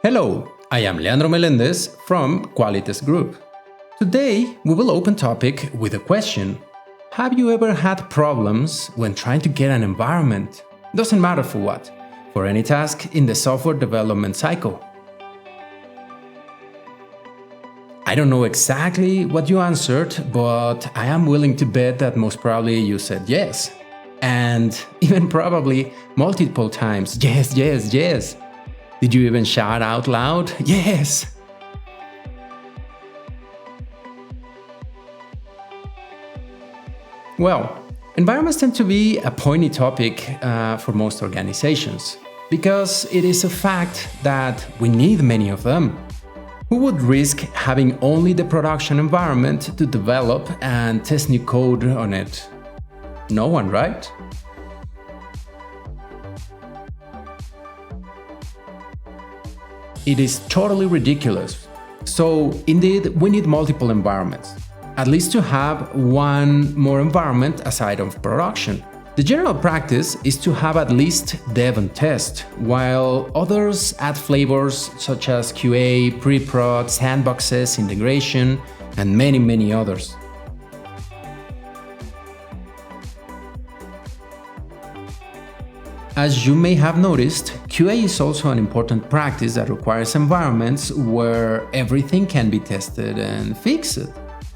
Hello, I am Leandro Melendez from Qualitas Group. Today, we will open topic with a question. Have you ever had problems when trying to get an environment? Doesn't matter for what, for any task in the software development cycle. I don't know exactly what you answered, but I am willing to bet that most probably you said yes. And even probably multiple times, yes, yes, yes. Did you even shout out loud, yes? Well, environments tend to be a pointy topic for most organizations, because it is a fact that we need many of them. Who would risk having only the production environment to develop and test new code on it? No one, right? It is totally ridiculous. So indeed, we need multiple environments, at least to have one more environment aside of production. The general practice is to have at least dev and test, while others add flavors such as QA, pre-prod, sandboxes, integration, and many others. As you may have noticed, QA is also an important practice that requires environments where everything can be tested and fixed.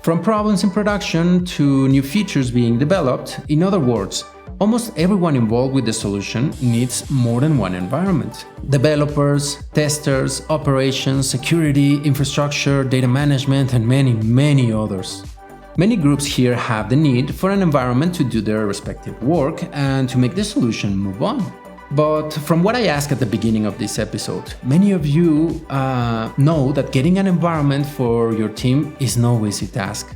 From problems in production to new features being developed, in other words, almost everyone involved with the solution needs more than one environment. Developers, testers, operations, security, infrastructure, data management, and many others. Many groups here have the need for an environment to do their respective work and to make the solution move on. But from what I asked at the beginning of this episode, many of you know that getting an environment for your team is no easy task.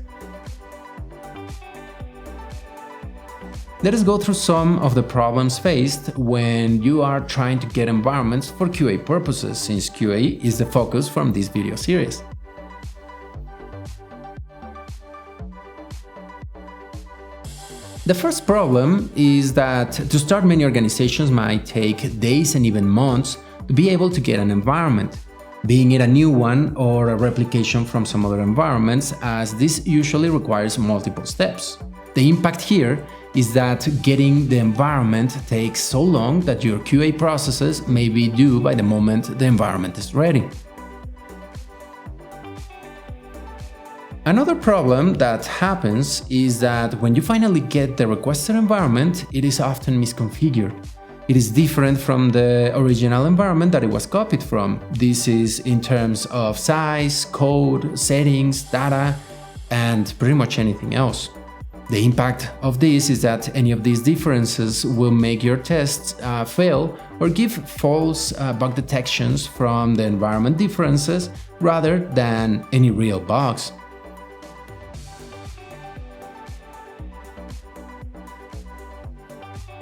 Let us go through some of the problems faced when you are trying to get environments for QA purposes, since QA is the focus from this video series. The first problem is that to start, many organizations might take days and even months to be able to get an environment, being it a new one or a replication from some other environments, as this usually requires multiple steps. The impact here is that getting the environment takes so long that your QA processes may be due by the moment the environment is ready. Another problem that happens is that when you finally get the requested environment, it is often misconfigured. It is different from the original environment that it was copied from. This is in terms of size, code, settings, data, and pretty much anything else. The impact of this is that any of these differences will make your tests fail or give false bug detections from the environment differences rather than any real bugs.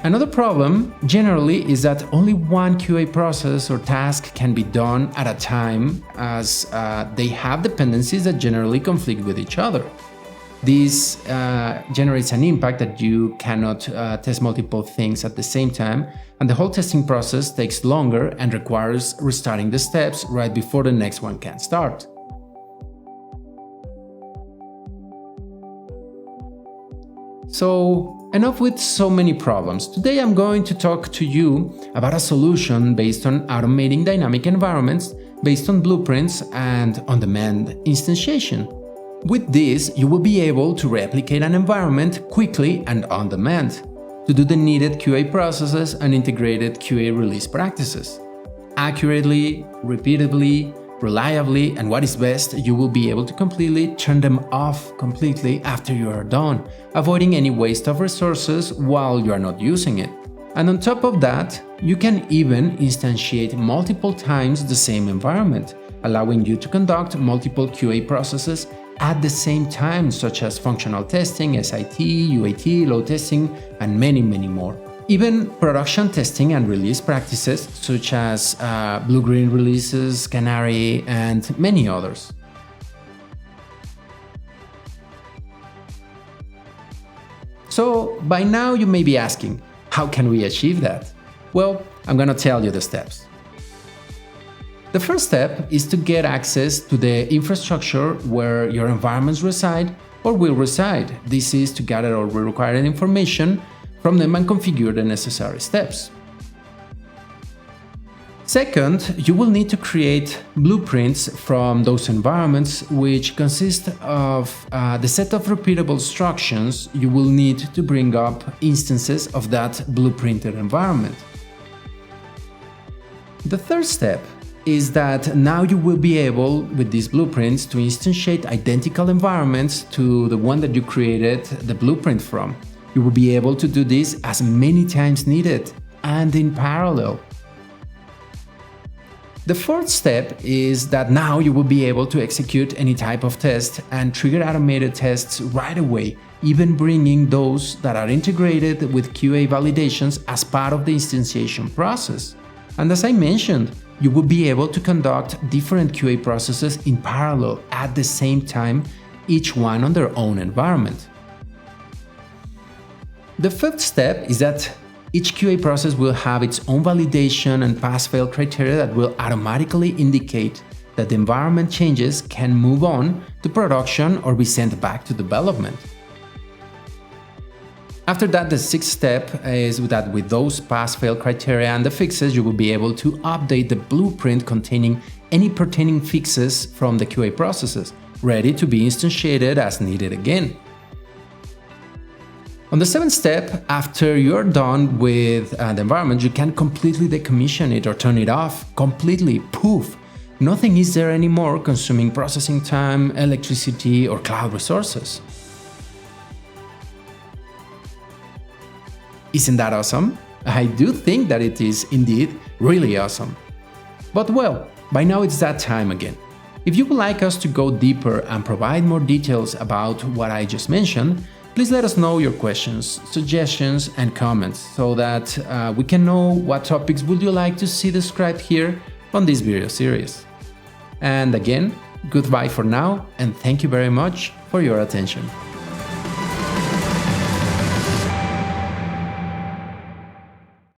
Another problem, generally, is that only one QA process or task can be done at a time, as they have dependencies that generally conflict with each other. This generates an impact that you cannot test multiple things at the same time, and the whole testing process takes longer and requires restarting the steps right before the next one can start. So, enough with so many problems. Today I'm going to talk to you about a solution based on automating dynamic environments based on blueprints and on-demand instantiation. With this, you will be able to replicate an environment quickly and on demand, to do the needed QA processes and integrated QA release practices. Accurately, repeatably, reliably, and what is best, you will be able to completely turn them off completely after you are done, avoiding any waste of resources while you are not using it. And on top of that, you can even instantiate multiple times the same environment, allowing you to conduct multiple QA processes at the same time, such as functional testing, SIT, UAT, load testing, and many more. Even production testing and release practices such as blue-green releases, Canary, and many others. So by now you may be asking, how can we achieve that? Well, I'm gonna tell you the steps. The first step is to get access to the infrastructure where your environments reside or will reside. This is to gather all required information from them and configure the necessary steps. Second, you will need to create blueprints from those environments, which consist of the set of repeatable instructions you will need to bring up instances of that blueprinted environment. The third step is that now you will be able, with these blueprints, to instantiate identical environments to the one that you created the blueprint from. You will be able to do this as many times needed and in parallel. The fourth step is that now you will be able to execute any type of test and trigger automated tests right away, even bringing those that are integrated with QA validations as part of the instantiation process. And as I mentioned, you will be able to conduct different QA processes in parallel at the same time, each one on their own environment. The fifth step is that each QA process will have its own validation and pass-fail criteria that will automatically indicate that the environment changes can move on to production or be sent back to development. After that, the sixth step is that with those pass-fail criteria and the fixes, you will be able to update the blueprint containing any pertaining fixes from the QA processes, ready to be instantiated as needed again. On the seventh step, after you're done with the environment, you can completely decommission it or turn it off completely. Poof! Nothing is there anymore consuming processing time, electricity, or cloud resources. Isn't that awesome? I do think that it is indeed really awesome. But well, by now it's that time again. If you would like us to go deeper and provide more details about what I just mentioned, please let us know your questions, suggestions, and comments so that we can know what topics would you like to see described here on this video series. And again, goodbye for now, and thank you very much for your attention.